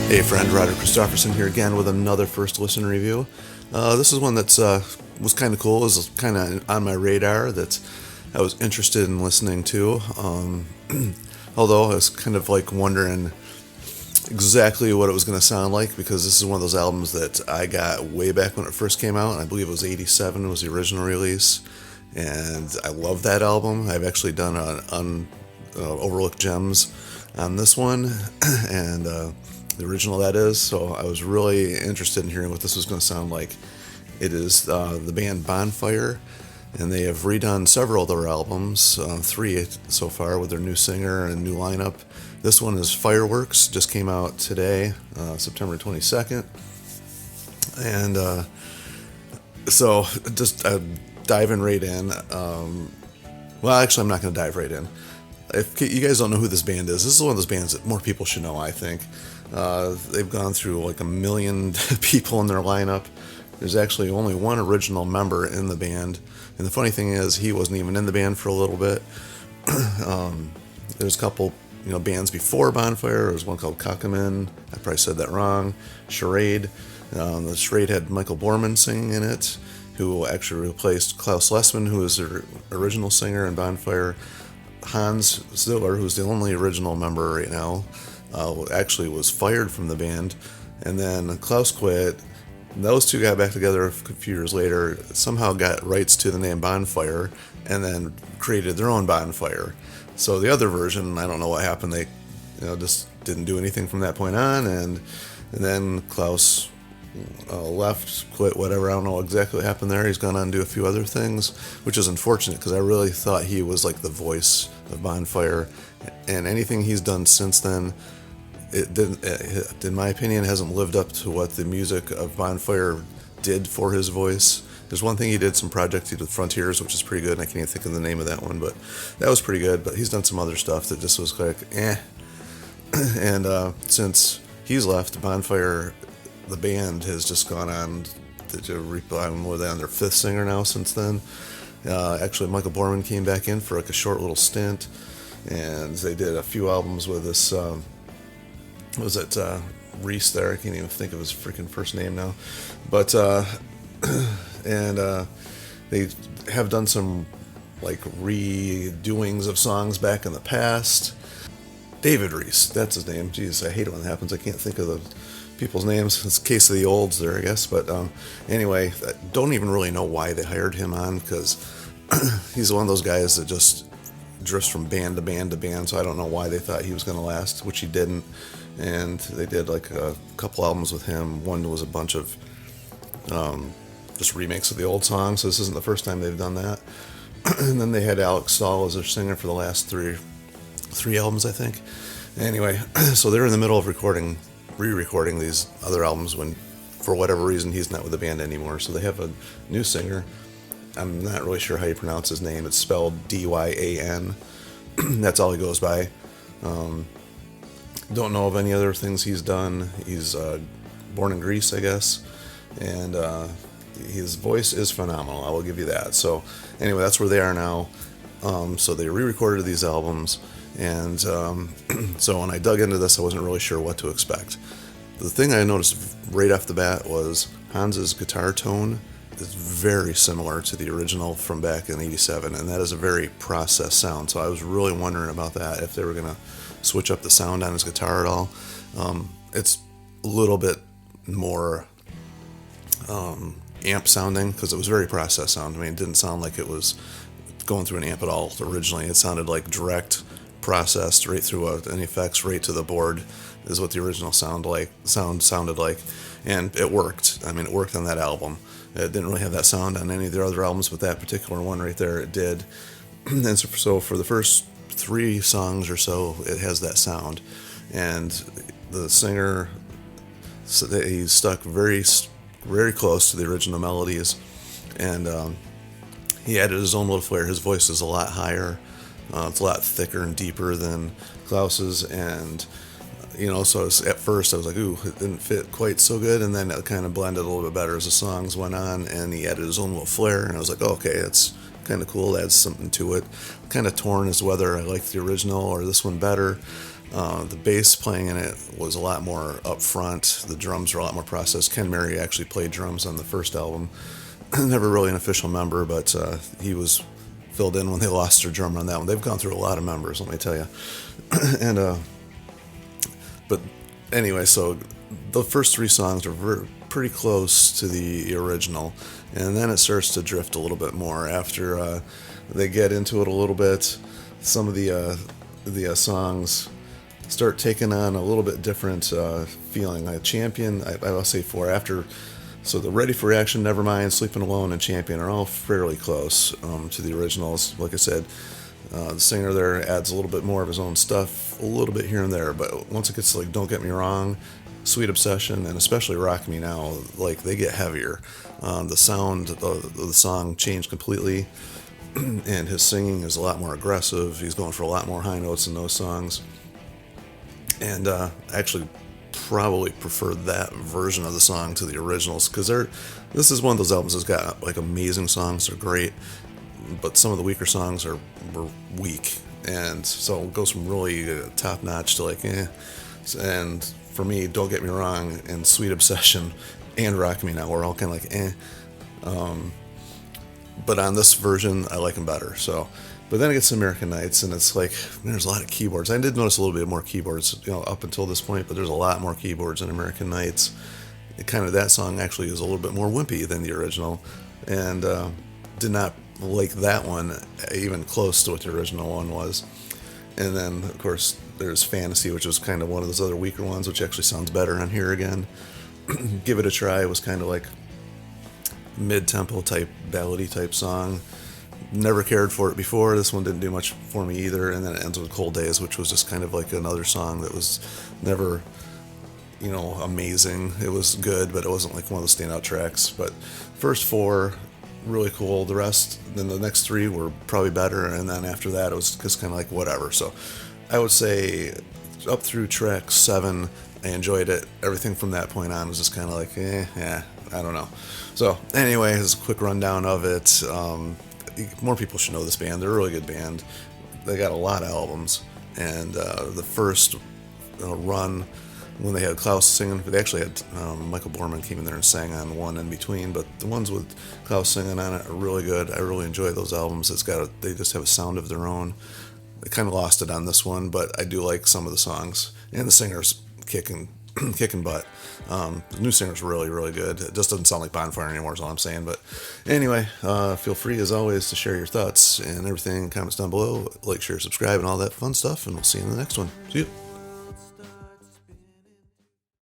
Hey friend, Roger Christofferson here again with another first listen review. This is one that's was kind of cool. It was kind of on my radar that I was interested in listening to. Although I was kind of like wondering exactly what it was going to sound like, because this is one of those albums that I got way back when it first came out, and I believe it was '87 was the original release, and I love that album. I've actually done an Overlooked Gems on this one, and the original that is, so I was really interested in hearing what this was going to sound like. It is the band Bonfire, and they have redone several of their albums, 3 so far, with their new singer and new lineup. This one is Fireworks, just came out today, September 22nd, and so just diving right in. Well, actually, I'm not going to dive right in. If you guys don't know who this band is, this is one of those bands that more people should know, I think. They've gone through like 1 million people in their lineup. There's actually only one original member in the band, and the funny thing is he wasn't even in the band for a little bit. There's a couple bands before Bonfire. There was one called Cockaman, I probably said that wrong, Charade. The Charade had Michael Borman singing in it, who actually replaced Klaus Lessman, who was their original singer in Bonfire. Hans Ziller, who's the only original member right now, actually was fired from the band, and then Klaus quit. Those two got back together a few years later, somehow got rights to the name Bonfire, and then created their own Bonfire. So the other version, I don't know what happened. They just didn't do anything from that point on, and then Klaus left, quit, whatever. I don't know exactly what happened there. He's gone on to do a few other things, which is unfortunate, because I really thought he was like the voice of Bonfire, and anything he's done since then, in my opinion, hasn't lived up to what the music of Bonfire did for his voice. There's one thing he did, some project he did with Frontiers, which is pretty good, and I can't even think of the name of that one, but that was pretty good. But he's done some other stuff that just was like, eh. And since he's left, Bonfire, the band, has just gone on I'm more than their 5th singer now since then. Actually, Michael Borman came back in for like a short little stint, and they did a few albums with this, was it Reese there? I can't even think of his freaking first name now. But, and they have done some like redoings of songs back in the past. David Reese, that's his name. Jeez, I hate it when that happens. I can't think of the people's names. It's a case of the olds there, I guess. But anyway, I don't even really know why they hired him on, because he's one of those guys that just drifts from band to band to band, so I don't know why they thought he was going to last, which he didn't. And they did like a couple albums with him. One was a bunch of just remakes of the old songs, so this isn't the first time they've done that. And then they had Alex Stahl as their singer for the last three albums, I think. Anyway, so they're in the middle of re-recording these other albums when, for whatever reason, he's not with the band anymore. So they have a new singer. I'm not really sure how you pronounce his name. It's spelled D-Y-A-N. That's all he goes by. Don't know of any other things he's done. He's born in Greece, I guess, and his voice is phenomenal. I will give you that. So anyway, that's where they are now. So they re-recorded these albums, and so when I dug into this, I wasn't really sure what to expect. The thing I noticed right off the bat was Hans's guitar tone is very similar to the original from back in '87, and that is a very processed sound. So I was really wondering about that, if they were going to switch up the sound on his guitar at all. It's a little bit more amp sounding, because it was very processed sound. I mean, it didn't sound like it was going through an amp at all originally. It sounded like direct processed right through an effects right to the board is what the original sound sounded like, and it worked. I mean, it worked on that album. It didn't really have that sound on any of their other albums, but that particular one right there, it did. And so for the first 3 songs or so, it has that sound, and the singer, he stuck very, very close to the original melodies, and he added his own little flair. His voice is a lot higher. It's a lot thicker and deeper than Klaus's, and so at first I was like, ooh, it didn't fit quite so good, and then it kind of blended a little bit better as the songs went on, and he added his own little flair, and I was like, oh, okay, that's kind of cool, adds something to it. Kind of torn as whether I liked the original or this one better. The bass playing in it was a lot more upfront. The drums were a lot more processed. Ken Mary actually played drums on the first album. Never really an official member, but he was filled in when they lost their drummer on that one. They've gone through a lot of members, let me tell you. And but anyway, so the first three songs are pretty close to the original, and then it starts to drift a little bit more after they get into it a little bit. Some of the songs start taking on a little bit different feeling. Like Champion, I'll say four after. So the Ready for Action, Nevermind, Sleeping Alone, and Champion are all fairly close to the originals. Like I said, the singer there adds a little bit more of his own stuff, a little bit here and there. But once it gets to like Don't Get Me Wrong, Sweet Obsession, and especially Rock Me Now, like they get heavier. The sound of the song changed completely, and his singing is a lot more aggressive. He's going for a lot more high notes in those songs. And actually probably prefer that version of the song to the originals, because this is one of those albums that's got like amazing songs. They're great, but some of the weaker songs were weak, and so it goes from really top notch to like and for me, Don't Get Me Wrong and Sweet Obsession and Rock Me Now were all kind of like but on this version I like them better. So but then it gets to American Nights, and it's like, man, there's a lot of keyboards. I did notice a little bit more keyboards, up until this point, but there's a lot more keyboards in American Nights. That song actually is a little bit more wimpy than the original, and did not like that one even close to what the original one was. And then, of course, there's Fantasy, which was kind of one of those other weaker ones, which actually sounds better on here again. Give It a Try was kind of like mid-tempo type, ballady type song. Never cared for it before. This one didn't do much for me either. And then it ends with Cold Days, which was just kind of like another song that was never, amazing. It was good, but it wasn't like one of the standout tracks. But first four, really cool. The rest, then the next three were probably better. And then after that, it was just kind of like whatever. So I would say up through track 7, I enjoyed it. Everything from that point on was just kind of like, I don't know. So anyway, here's a quick rundown of it. More people should know this band. They're a really good band. They got a lot of albums, and the first run when they had Klaus singing, they actually had Michael Borman came in there and sang on one in between, but the ones with Klaus singing on it are really good. I really enjoy those albums. They just have a sound of their own. They kind of lost it on this one, but I do like some of the songs, and the singer's kicking butt. The new singer's really, really good. It just doesn't sound like Bonfire anymore is all I'm saying. But anyway, feel free as always to share your thoughts and everything in comments down below. Like, share, subscribe, and all that fun stuff, and we'll see you in the next one. See you.